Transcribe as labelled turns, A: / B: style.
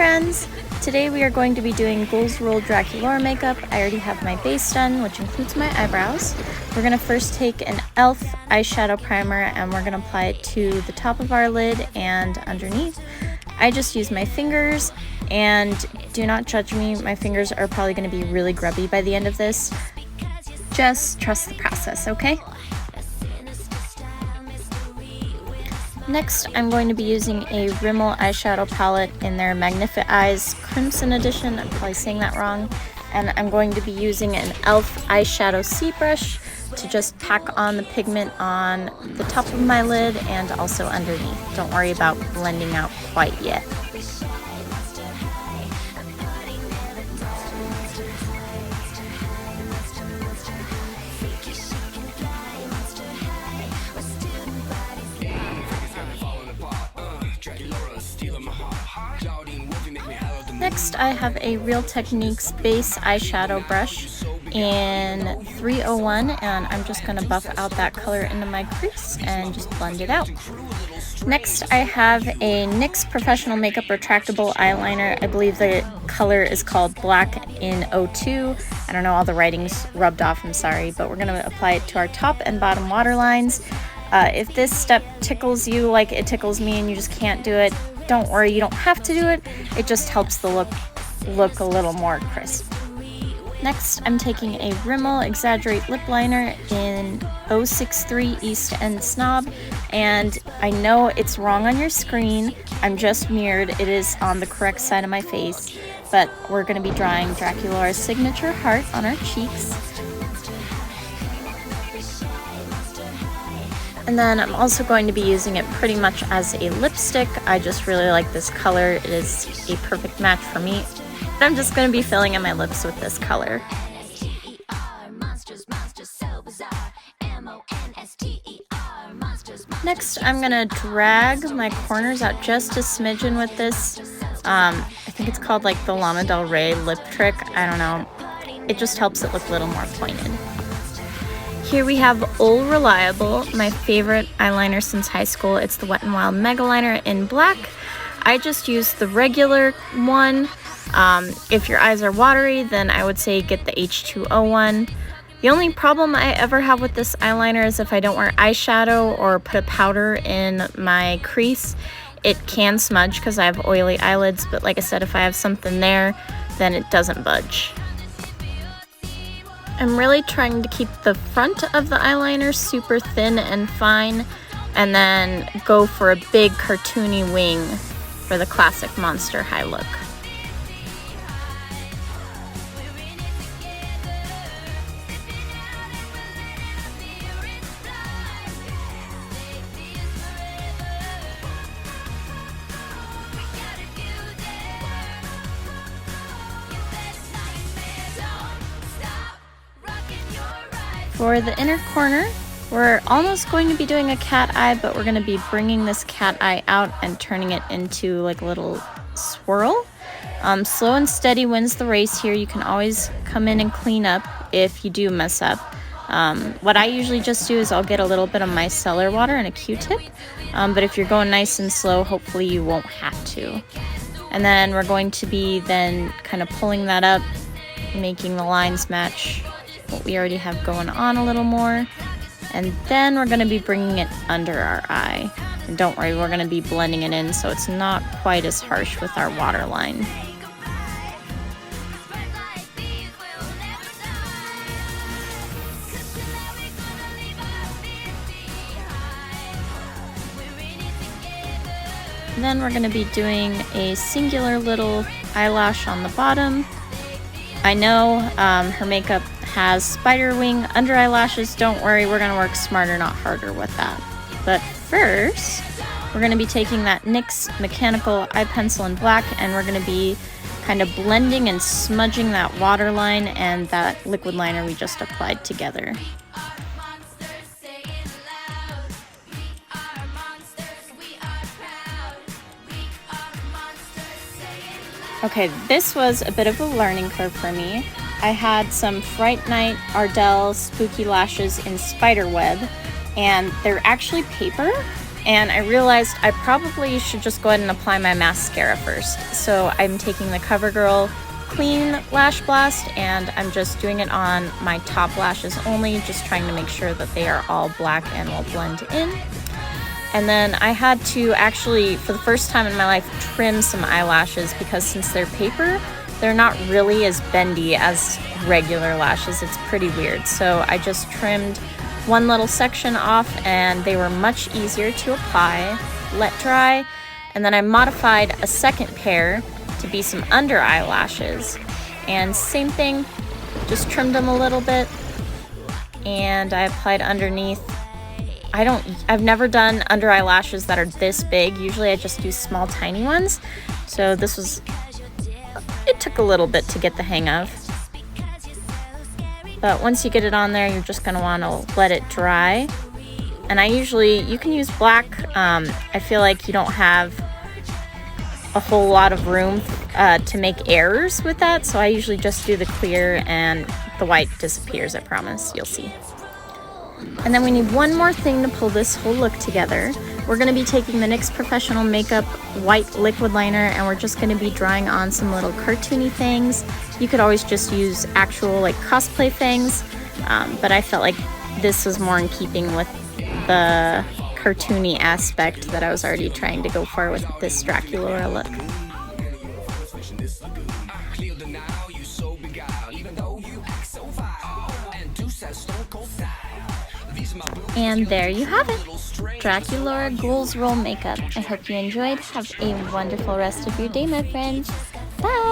A: friends! Today we are going to be doing Ghouls Draculaura makeup. I already have my base done, which includes my eyebrows. We're going to first take an e.l.f. eyeshadow primer and we're going to apply it to the top of our lid and underneath. I just use my fingers, and do not judge me, my fingers are probably going to be really grubby by the end of this. Just trust the process, okay? Next, I'm going to be using a Rimmel eyeshadow palette in their Magnific Eyes Crimson Edition. I'm probably saying that wrong. And I'm going to be using an e.l.f. eyeshadow C brush to just pack on the pigment on the top of my lid and also underneath. Don't worry about blending out quite yet. Next, I have a Real Techniques base eyeshadow brush in 301, and I'm just going to buff out that color into my crease and just blend it out. Next, I have a NYX Professional Makeup Retractable Eyeliner. I believe the color is called Black in 02. I don't know, all the writing's rubbed off, I'm sorry, but we're going to apply it to our top and bottom waterlines. If this step tickles you like it tickles me and you just can't do it, don't worry, you don't have to do it. It just helps the look a little more crisp. Next, I'm taking a Rimmel Exaggerate Lip Liner in 063 East End Snob, and I know it's wrong on your screen. I'm just mirrored. It is on the correct side of my face, but we're going to be drawing Draculaura's signature heart on our cheeks. And then I'm also going to be using it pretty much as a lipstick. I just really like this color. It is a perfect match for me. But I'm just going to be filling in my lips with this color. Next, I'm going to drag my corners out just a smidgen with this. I think it's called like the Lana Del Rey lip trick. I don't know. It just helps it look a little more pointed. Here we have Ol Reliable, my favorite eyeliner since high school. It's the Wet n Wild Mega Liner in black. I just use the regular one. If your eyes are watery, then I would say get the H2O one. The only problem I ever have with this eyeliner is if I don't wear eyeshadow or put a powder in my crease, it can smudge because I have oily eyelids, but like I said, if I have something there, then it doesn't budge. I'm really trying to keep the front of the eyeliner super thin and fine, and then go for a big cartoony wing for the classic Monster High look. For the inner corner, we're almost going to be doing a cat eye, but we're going to be bringing this cat eye out and turning it into like a little swirl. Slow and steady wins the race here. You can always come in and clean up if you do mess up. What I usually just do is I'll get a little bit of micellar water and a Q-tip, but if you're going nice and slow, hopefully you won't have to. And then we're going to be then kind of pulling that up, making the lines match what we already have going on a little more, and then we're going to be bringing it under our eye. And don't worry, we're going to be blending it in so it's not quite as harsh with our waterline. And then we're going to be doing a singular little eyelash on the bottom. I know her makeup has spider wing under eyelashes. Don't worry, we're going to work smarter, not harder with that. But first, we're going to be taking that NYX mechanical eye pencil in black, and we're going to be kind of blending and smudging that waterline and that liquid liner we just applied together. Okay, this was a bit of a learning curve for me. I had some Fright Night Ardell Spooky Lashes in Spiderweb, and they're actually paper, And I realized I probably should just go ahead and apply my mascara first. So I'm taking the CoverGirl Clean Lash Blast, and I'm just doing it on my top lashes only, just trying to make sure that they are all black and will blend in. And then I had to actually, for the first time in my life, trim some eyelashes because since they're paper, they're not really as bendy as regular lashes. It's pretty weird. So I just trimmed one little section off and they were much easier to apply, let dry, and then I modified a second pair to be some under eyelashes. And same thing, just trimmed them a little bit and I applied underneath. I've never done under eyelashes that are this big. Usually I just do small, tiny ones. So it took a little bit to get the hang of. But once you get it on there, you're just gonna wanna let it dry. And you can use black. I feel like you don't have a whole lot of room to make errors with that. So I usually just do the clear and the white disappears, I promise, you'll see. And then we need one more thing to pull this whole look together. We're going to be taking the NYX Professional Makeup white liquid liner and we're just going to be drawing on some little cartoony things. You could always just use actual like cosplay things, but I felt like this was more in keeping with the cartoony aspect that I was already trying to go for with this Draculaura look. And there you have it, Draculaura Ghouls Roll Makeup. I hope you enjoyed. Have a wonderful rest of your day, my friends. Bye!